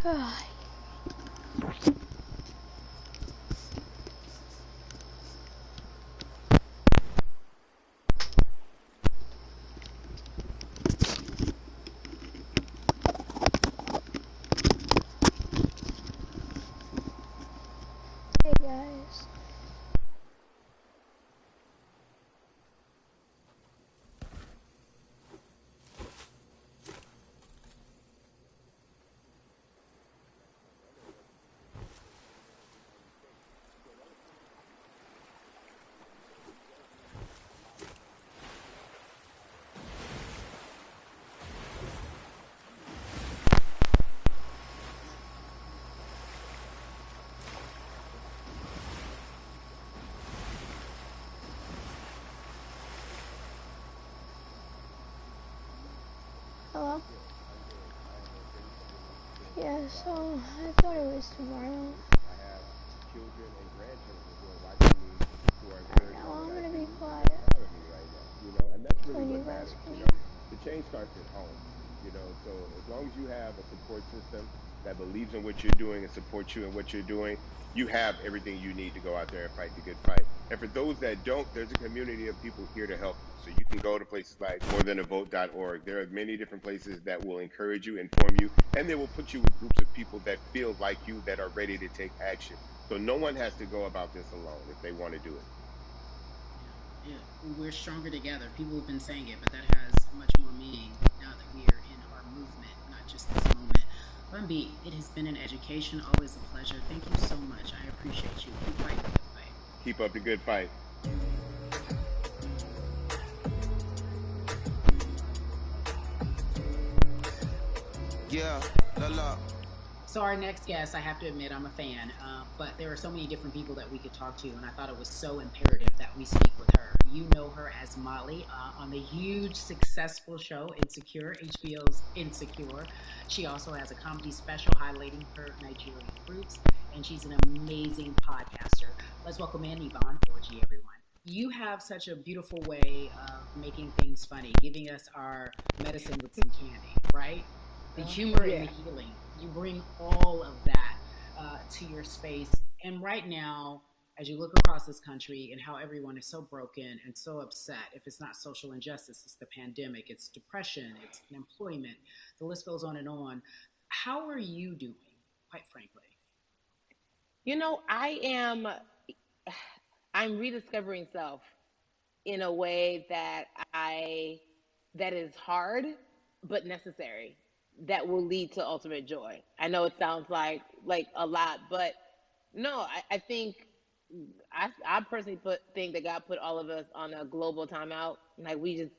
Hey guys. Hello? Yeah, so I thought it was tomorrow. I have children and grandchildren who are watching me who are encouraging Now I'm what I gonna do, be who quiet. are proud of me right now, and that's really When what you guys matters, can. The change starts at home, so as long as you have a support system that believes in what you're doing and supports you in what you're doing, you have everything you need to go out there and fight the good fight. And for those that don't, there's a community of people here to help you. So you can go to places like morethanavote.org. There are many different places that will encourage you, inform you, and they will put you with groups of people that feel like you, that are ready to take action. So no one has to go about this alone if they want to do it. Yeah, we're stronger together. People have been saying it, but that has much more meaning now that we are in our movement, not just this moment. Bumby, it has been an education, always a pleasure. Thank you so much. I appreciate you. Keep fighting the good fight. Keep up the good fight. Yeah, la. So our next guest, I have to admit, I'm a fan, but there are so many different people that we could talk to, and I thought it was so imperative that we speak with her. You know her as Molly on the huge, successful show Insecure, HBO's Insecure. She also has a comedy special highlighting her Nigerian roots, and she's an amazing podcaster. Let's welcome in Yvonne Orji, everyone. You have such a beautiful way of making things funny, giving us our medicine with some candy, right? The humor and the healing. You bring all of that to your space. And right now, as you look across this country and how everyone is so broken and so upset, if it's not social injustice, it's the pandemic, it's depression, it's unemployment, the list goes on and on. How are you doing, quite frankly? I'm rediscovering self in a way that is hard but necessary, that will lead to ultimate joy. I know it sounds like a lot, but no, I think I personally think that God put all of us on a global timeout. Like we just,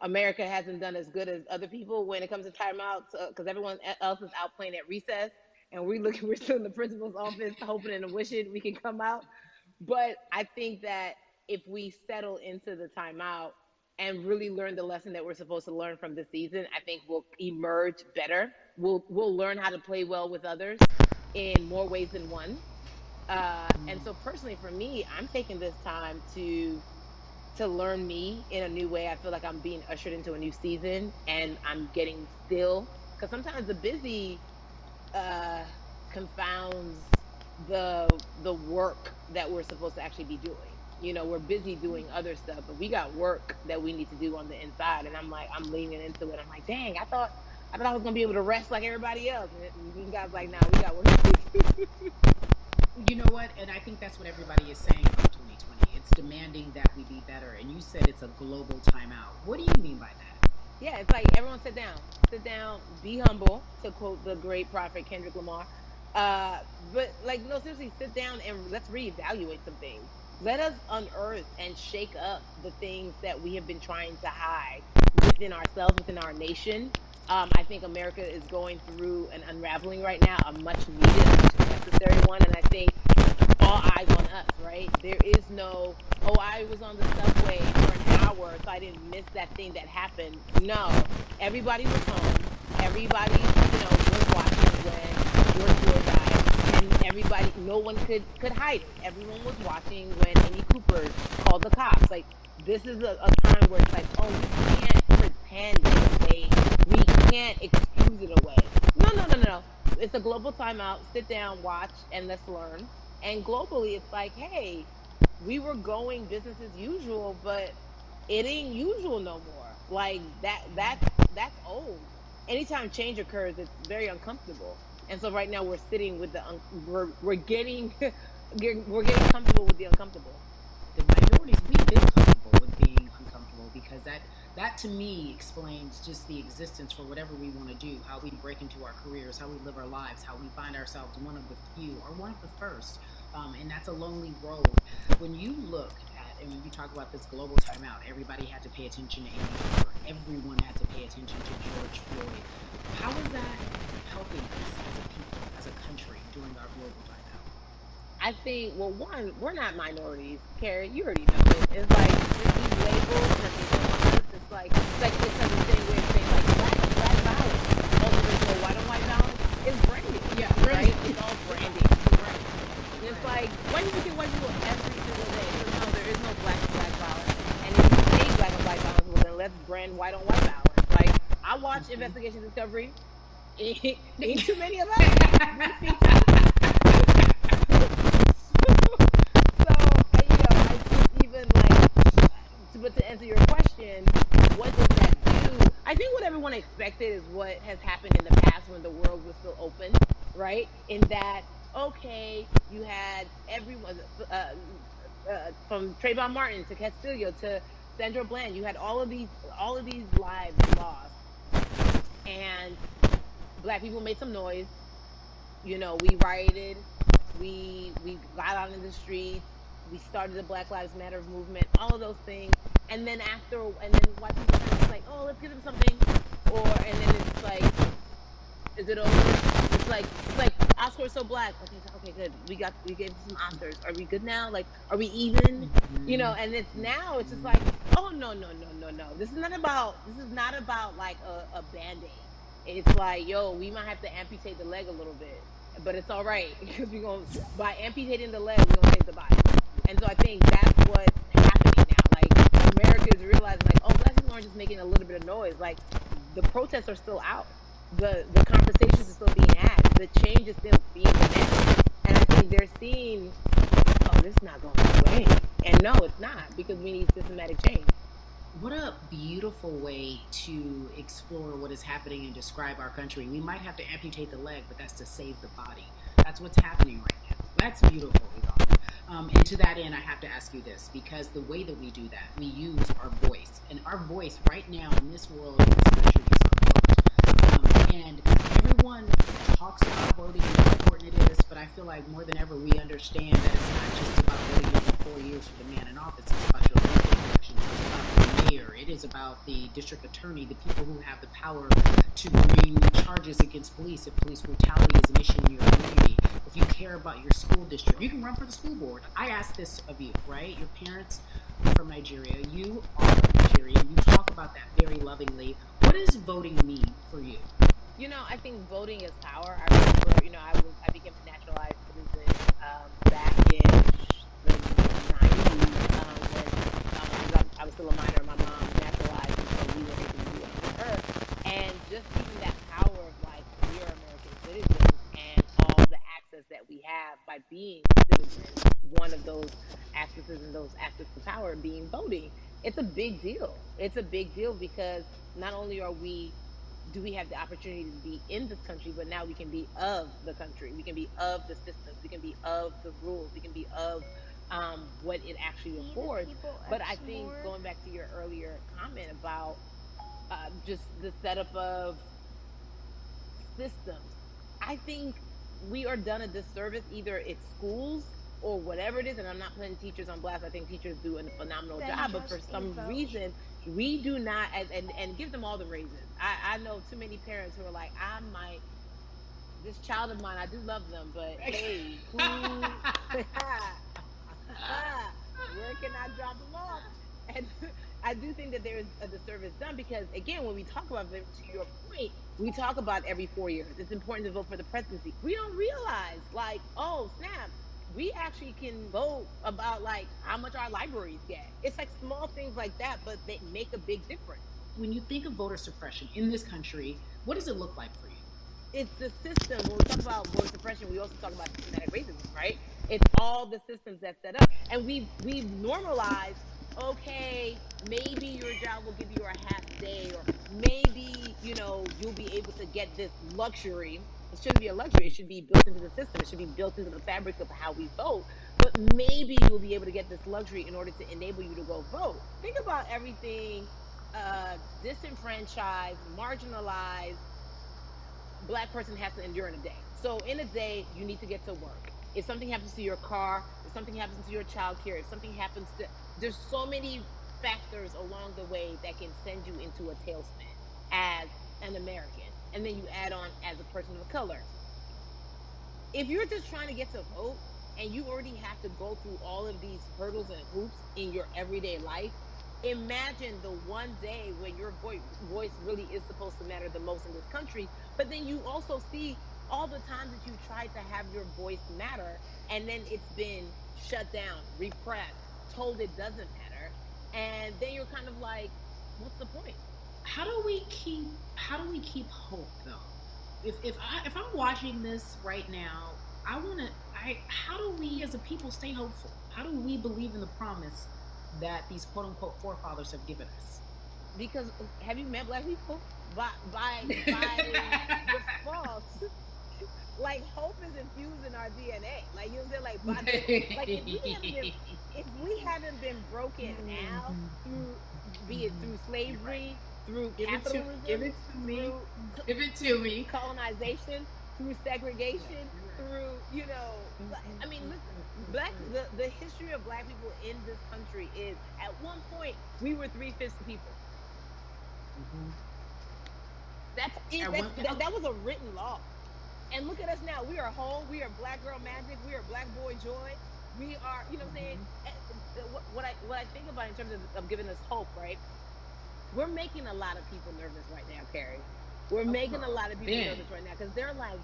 America hasn't done as good as other people when it comes to timeouts because everyone else is out playing at recess, and we're still in the principal's office hoping and wishing we can come out. But I think that if we settle into the timeout and really learn the lesson that we're supposed to learn from this season, I think we'll emerge better. We'll learn how to play well with others in more ways than one. And so personally for me, I'm taking this time to learn me in a new way. I feel like I'm being ushered into a new season, and I'm getting still, because sometimes the busy confounds the work that we're supposed to actually be doing. We're busy doing other stuff, but we got work that we need to do on the inside. And I'm leaning into it. I'm like, dang, I thought I was gonna be able to rest like everybody else. And God's like, nah, we got work to do. You know what? And I think that's what everybody is saying about 2020. It's demanding that we be better. And you said it's a global timeout. What do you mean by that? Yeah, it's like everyone sit down, be humble, to quote the great prophet Kendrick Lamar. But like, no, seriously, sit down and let's reevaluate some things. Let us unearth and shake up the things that we have been trying to hide within ourselves, within our nation. I think America is going through an unraveling right now, a much needed, a much necessary one, and I think all eyes on us, right? There is no, oh, I was on the subway for an hour, so I didn't miss that thing that happened. No, everybody was home. Everybody, was watching when George Floyd died, and everybody, no one could hide it. Everyone was watching when Amy Cooper called the cops. Like, this is a time where it's like, oh, we can't pretend it's okay. We can't excuse it away. No, no, no, no, no. It's a global timeout. Sit down, watch, and let's learn. And globally, it's like, hey, we were going business as usual, but it ain't usual no more. Like that's old. Anytime change occurs, it's very uncomfortable. And so right now we're sitting with we're getting we're getting comfortable with the uncomfortable. The minorities, we've been comfortable with being uncomfortable because that to me explains just the existence for whatever we want to do, how we break into our careers, how we live our lives, how we find ourselves one of the few or one of the first. And that's a lonely road. When you look at, and when you talk about this global timeout, everybody had to pay attention to Amy Cooper. Everyone had to pay attention to George Floyd. How is that helping us as a people, as a country, during our global timeout? I think, well, one, we're not minorities, Carrie. You already know it. It's like these labels that they put on us. It's like the same way of saying like black violence. Also, there's no white violence. It's branding, Yeah, right? branding. It's all branding. Right. And it's Right. like, why do you think white people every single day? So no, there is no black on black violence. And if you say black on black violence, well then let's brand white on white violence. Like I watch Investigation Discovery. Ain't too many of us. We feature. So, I just even like, but to answer your question, what does that do? I think what everyone expected is what has happened in the past when the world was still open, right? In that, okay, you had everyone from Trayvon Martin to Castillo to Sandra Bland, you had all of these lives lost, and black people made some noise. We rioted, we got out in the streets, we started the Black Lives Matter movement, all of those things. And then white people kind of just like, oh, let's give them something, and then it's like, is it over? It's like Oscar is so black. Okay, okay, good. We gave some Oscars. Are we good now? Like, are we even? And it's now it's just like, oh no, no, no, no, no. This is not about like a band-aid. It's like, yo, we might have to amputate the leg a little bit, but it's all right because we're gonna by amputating the leg, we're gonna save the body. And so I think that's what's happening now. Like America is realizing, like, oh, black people aren't just making a little bit of noise. Like the protests are still out. The conversations are still being had. The change is still being demanded. And I think they're seeing, oh, this is not going away. And no, it's not, because we need systematic change. What a beautiful way to explore what is happening and describe our country. We might have to amputate the leg, but that's to save the body. That's what's happening right now. That's beautiful, Yvonne. And to that end, I have to ask you this, because the way that we do that, we use our voice. And our voice right now in this world, in this country, is our vote. And everyone talks about voting and how important it is, but I feel like more than ever we understand that it's not just about voting every 4 years for the man in office. It's about your local elections. It's about the mayor. It is about the district attorney, the people who have the power to bring charges against police if police brutality is an issue in your community. If you care about your school district, you can run for the school board. I ask this of you, right? Your parents are from Nigeria. You are Nigerian. You talk about that very lovingly. What does voting mean for you? I think voting is power. I remember, I became a naturalized citizen back in the 90s when I was still a minor. My mom naturalized, and so we were able to do it with her. And just even that power of like we are American citizens and all the access that we have by being citizens. One of those accesses and those access to power being voting. It's a big deal. It's a big deal because not only do we have the opportunity to be in this country, but now we can be of the country. We can be of the systems. We can be of the rules. We can be of what it actually See the affords. people But I X think more. going back to your earlier comment about just the setup of systems, I think we are done a disservice. Either it's schools or whatever it is, and I'm not putting teachers on blast. I think teachers do a phenomenal Then job, but for just a some vote. reason we do not, and give them all the raises. I know too many parents who are like, I might, this child of mine, I do love them, but hey, who where can I drop them off? And I do think that there is a disservice done because, again, when we talk about it, to your point, we talk about every 4 years. It's important to vote for the presidency. We don't realize, like, oh, snap, we actually can vote about, like, how much our libraries get. It's like small things like that, but they make a big difference. When you think of voter suppression in this country, what does it look like for you? it's the system. When we talk about voter suppression, we also talk about systematic racism, right? It's all the systems that set up, and we've normalized. Okay, maybe your job will give you a half day, or maybe you'll be able to get this luxury. It shouldn't be a luxury. It should be built into the system. It should be built into the fabric of how we vote. But maybe you'll be able to get this luxury in order to enable you to go vote. Think about everything disenfranchised, marginalized Black person has to endure in a day. So in a day, you need to get to work. If something happens to your car, if something happens to your child care, if something happens to, there's so many factors along the way that can send you into a tailspin as an American. And then you add on as a person of color. If you're just trying to get to vote and you already have to go through all of these hurdles and hoops in your everyday life, imagine the one day when your voice really is supposed to matter the most in this country. But then you also see all the times that you tried to have your voice matter, and then it's been shut down, repressed, told it doesn't matter. And then you're kind of like, what's the point? How do we keep hope though? If I'm watching this right now, I want to I how do we as a people stay hopeful? How do we believe in the promise that these quote unquote forefathers have given us? Because have you met Black people? By default, like hope is infused in our DNA. Like you know what I'm saying? Like by the like if we haven't been broken now through, be it through You're right. slavery, through Give capitalism, it to me. through Give it to me. colonization, through Yeah, segregation, you're right. through I mean, listen, the history of Black people in this country is at one point we were 3/5 the people. Mm-hmm. That's it. At one, That was a written law. And look at us now. We are whole. We are Black girl magic. We are Black boy joy. We are, you know what I'm saying? What I think about in terms of giving us hope, right? We're making a lot of people nervous right now, Carrie. We're making a lot of people Ben. nervous right now because they're like,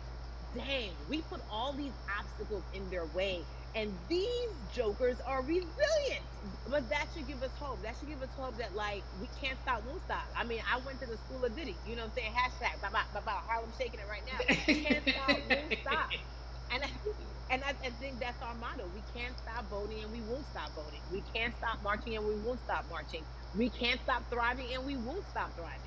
dang, we put all these obstacles in their way, and these jokers are resilient. But that should give us hope. That should give us hope that like we can't stop, won't stop. I mean, I went to the school of Diddy. You know what I'm saying? Hashtag bye Harlem shaking it right now. Can't stop, won't stop. And I think that's our motto. We can't stop voting and we won't stop voting. We can't stop marching and we won't stop marching. We can't stop thriving and we won't stop thriving.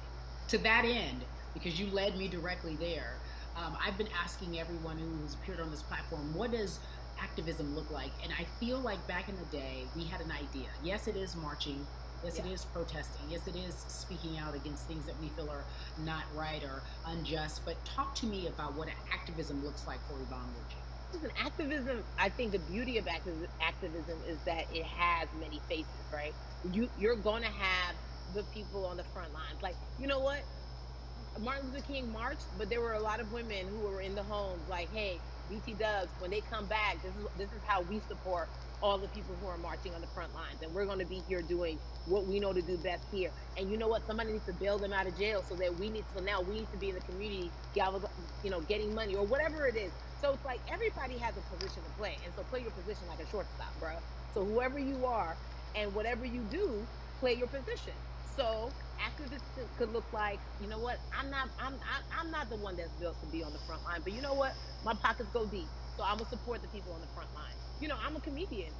To that end, because you led me directly there, I've been asking everyone who's appeared on this platform, what does activism look like? And I feel like back in the day, we had an idea. Yes, it is marching. Yes, it is protesting. Yes, it is speaking out against things that we feel are not right or unjust. But talk to me about what activism looks like for Yvonne Orji. Listen, activism, I think the beauty of activism is that it has many faces, right? You're going to have the people on the front lines. Like, you know what? Martin Luther King marched, but there were a lot of women who were in the homes like, hey, BT Dubs, when they come back, this is how we support all the people who are marching on the front lines. And we're going to be here doing what we know to do best here. And you know what? Somebody needs to bail them out of jail so now we need to be in the community, getting money or whatever it is. So it's like everybody has a position to play. And so play your position like a shortstop, bro. So whoever you are and whatever you do, play your position. So activism could look like, you know what? I'm not the one that's built to be on the front line, but you know what? My pockets go deep, so I'm gonna support the people on the front line. I'm a comedian.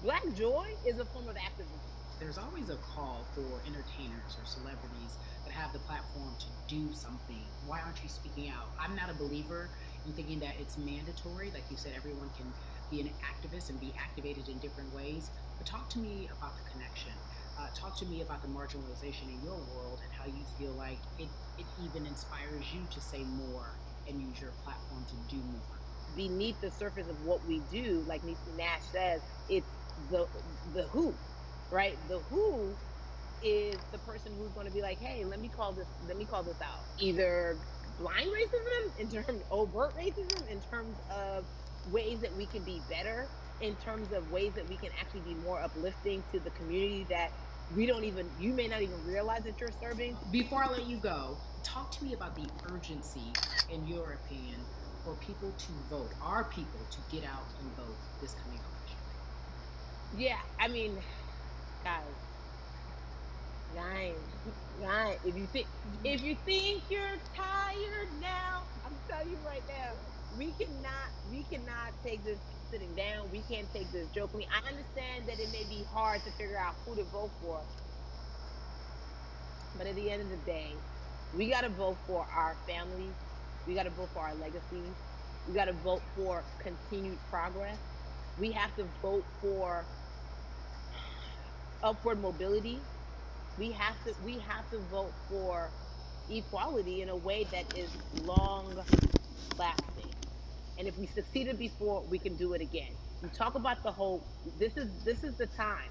Black joy is a form of activism. There's always a call for entertainers or celebrities that have the platform to do something. Why aren't you speaking out? I'm not a believer in thinking that it's mandatory. Like you said, everyone can be an activist and be activated in different ways. But talk to me about the connection. Talk to me about the marginalization in your world and how you feel like it even inspires you to say more and use your platform to do more. Beneath the surface of what we do, like Niecy Nash says, it's the who, right? The who is the person who's going to be like, hey, let me call this out. Either blind racism in terms of overt racism, in terms of ways that we can be better, in terms of ways that we can actually be more uplifting to the community that you may not even realize that you're serving. Before I let you go, talk to me about the urgency, in your opinion, for people to vote, our people to get out and vote this coming election. Yeah, I mean, guys, Right, right. If you think you're tired now, I'm telling you right now, we cannot take this sitting down. We can't take this jokingly. I understand that it may be hard to figure out who to vote for, but at the end of the day, we got to vote for our families. We got to vote for our legacies. We got to vote for continued progress. We have to vote for upward mobility. We have to vote for equality in a way that is long lasting. And if we succeeded before, we can do it again. You talk about the whole. This is the time.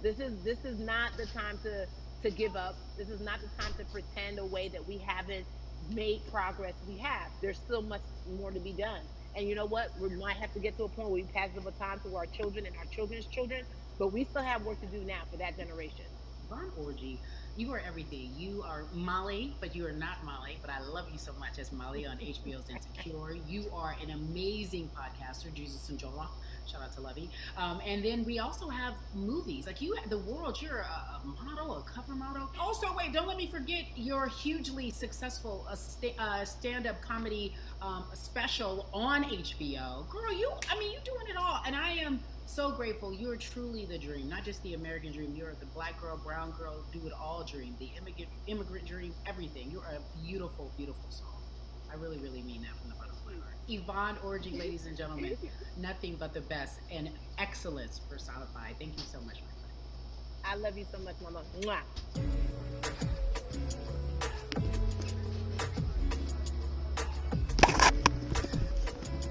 This is not the time to give up. This is not the time to pretend a way that we haven't made progress. We have. There's still much more to be done. And you know what? We might have to get to a point where we pass the baton to our children and our children's children, but we still have work to do now for that generation. Von Orgy, you are everything. You are Molly, but you are not Molly. But I love you so much as Molly on HBO's Insecure. You are an amazing podcaster, Jesus and Jola. Shout out to Lovey. And then we also have movies. Like you, the world, you're a model, a cover model. Also, wait, don't let me forget your hugely successful stand up comedy special on HBO. Girl, you're doing it all. And I am so grateful. You're truly the dream, not just the American dream. You're the black girl, brown girl, do it all dream, the immigrant dream, everything. You're a beautiful, beautiful soul. I really, really mean that from the bottom of my heart. Yvonne Orji, ladies and gentlemen, nothing but the best and excellence personified. Thank you so much, my friend. I love you so much, Mama. Mwah.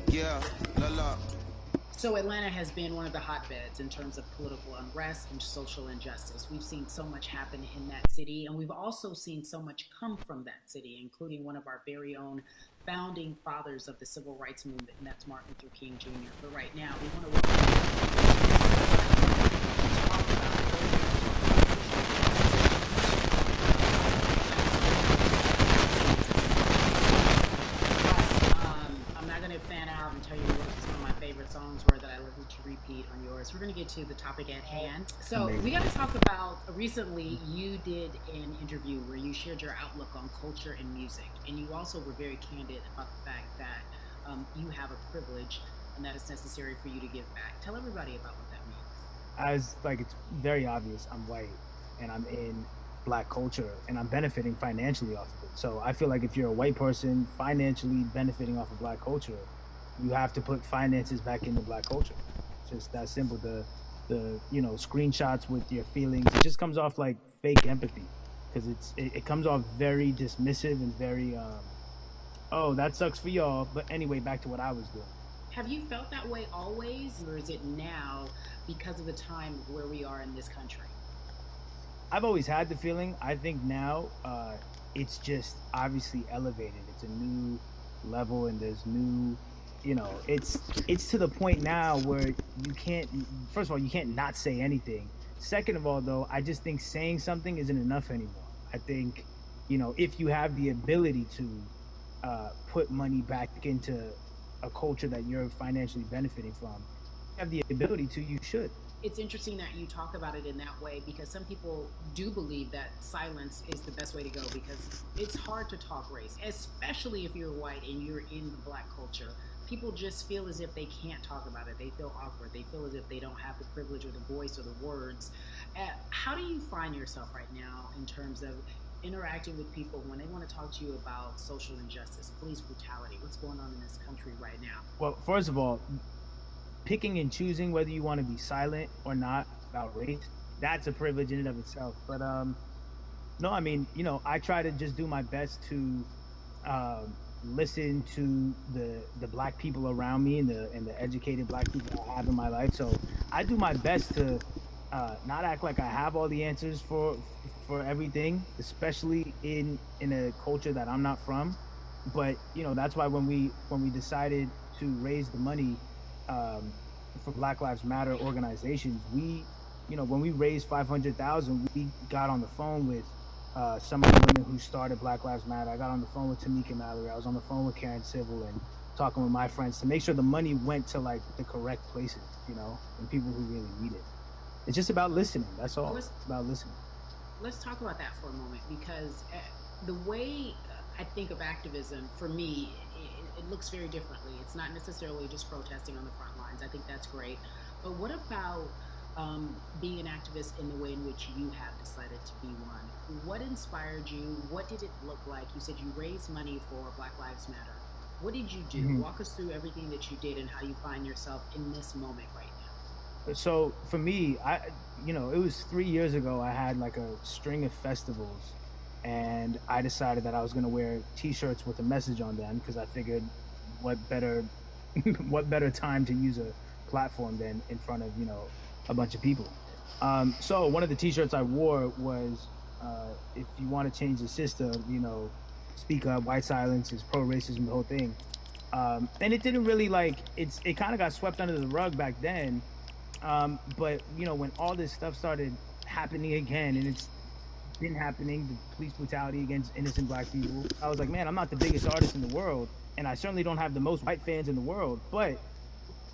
Yeah, la la. So Atlanta has been one of the hotbeds in terms of political unrest and social injustice. We've seen so much happen in that city, and we've also seen so much come from that city, including one of our very own founding fathers of the civil rights movement, and that's Martin Luther King Jr. But right now, we want to talk I'm not going to fan out and tell you what some of my favorite songs were that I listened to repeat on yours. We're going to get to the topic at hand. So we got to talk about, recently you did an interview where you shared your outlook on culture and music. And you also were very candid about the fact that you have a privilege and that it's necessary for you to give back. Tell everybody about what that means. As like it's very obvious, I'm white and I'm in black culture and I'm benefiting financially off of it. So I feel like if you're a white person financially benefiting off of black culture, you have to put finances back into black culture. It's just that simple. The screenshots with your feelings, it just comes off like fake empathy because it comes off very dismissive and very oh, that sucks for y'all, but anyway, back to what I was doing. Have you felt that way always, or is it now because of the time where we are in this country? I've always had the feeling. I think now it's just obviously elevated. It's a new level, and there's new, it's to the point now where you can't. First of all, you can't not say anything. Second of all, though, I just think saying something isn't enough anymore. I think, if you have the ability to put money back into a culture that you're financially benefiting from, have the ability to, you should. It's interesting that you talk about it in that way because some people do believe that silence is the best way to go because it's hard to talk race, especially if you're white and you're in the black culture. People just feel as if they can't talk about it. They feel awkward. They feel as if they don't have the privilege or the voice or the words. How do you find yourself right now in terms of interacting with people when they want to talk to you about social injustice, police brutality, what's going on in this country right now? Well, first of all, picking and choosing whether you want to be silent or not about race, that's a privilege in and of itself. But no, I mean, I try to just do my best to listen to the black people around me and the educated black people I have in my life. So I do my best to not act like I have all the answers for everything, especially in a culture that I'm not from. But that's why when we decided to raise the money for Black Lives Matter organizations, when we raised $500,000, we got on the phone with some of the women who started Black Lives Matter. I got on the phone with Tamika Mallory. I was on the phone with Karen Civil and talking with my friends to make sure the money went to like the correct places, and people who really need it. It's just about listening. That's all. It's about listening. let's talk about that for a moment because the way I think of activism for me, it looks very differently. It's not necessarily just protesting on the front lines. I think that's great. But what about being an activist in the way in which you have decided to be one? What inspired you? What did it look like? You said you raised money for Black Lives Matter. What did you do? Mhm. Walk us through everything that you did and how you find yourself in this moment right now. So for me, it was 3 years ago. I had like a string of festivals, and I decided that I was going to wear T-shirts with a message on them because I figured, what better, what better time to use a platform than in front of a bunch of people. So one of the T-shirts I wore was, "If you want to change the system, speak up. White silence is pro-racism. The whole thing." And it didn't really it kind of got swept under the rug back then. But when all this stuff started happening again, and it's been happening, the police brutality against innocent Black people, I was like, man, I'm not the biggest artist in the world, and I certainly don't have the most white fans in the world, but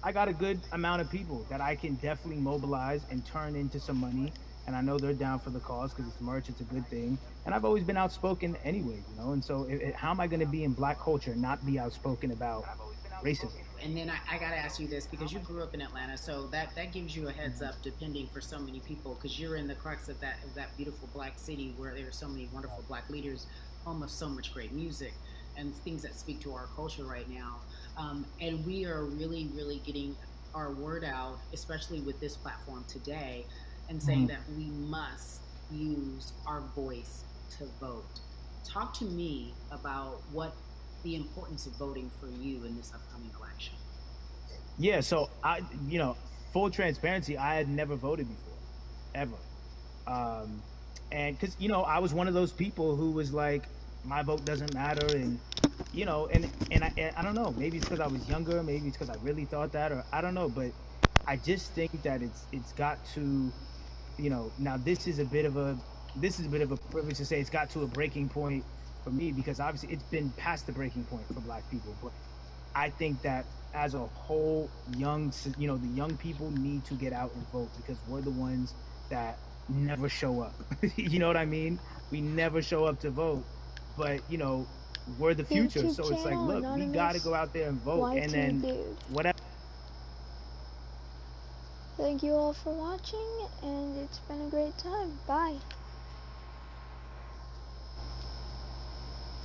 I got a good amount of people that I can definitely mobilize and turn into some money. And I know they're down for the cause because it's merch, it's a good thing. And I've always been outspoken anyway, And so, how am I going to be in Black culture and not be outspoken about racism? And then I got to ask you this because you grew up in Atlanta, so that gives you a heads up, depending for so many people, because you're in the crux of that beautiful Black city where there are so many wonderful Black leaders, home of so much great music, and things that speak to our culture right now. And we are really, really getting our word out, especially with this platform today, and saying that we must use our voice to vote. Talk to me about what the importance of voting for you in this upcoming election. Yeah, so full transparency, I had never voted before, ever. Um, and because I was one of those people who was like, my vote doesn't matter, and I don't know, maybe it's because I was younger, maybe it's because I really thought that, or I don't know, but I just think that it's got to, now this is a bit of a privilege to say it's got to a breaking point for me because obviously it's been past the breaking point for Black people, but I think that as a whole, the young people need to get out and vote because we're the ones that never show up. You know what I mean? We never show up to vote, but we're the future. YouTube So it's like, channel, look, we got to go out there and vote, YT and then Dude. whatever. Thank you all for watching, and it's been a great time. Bye.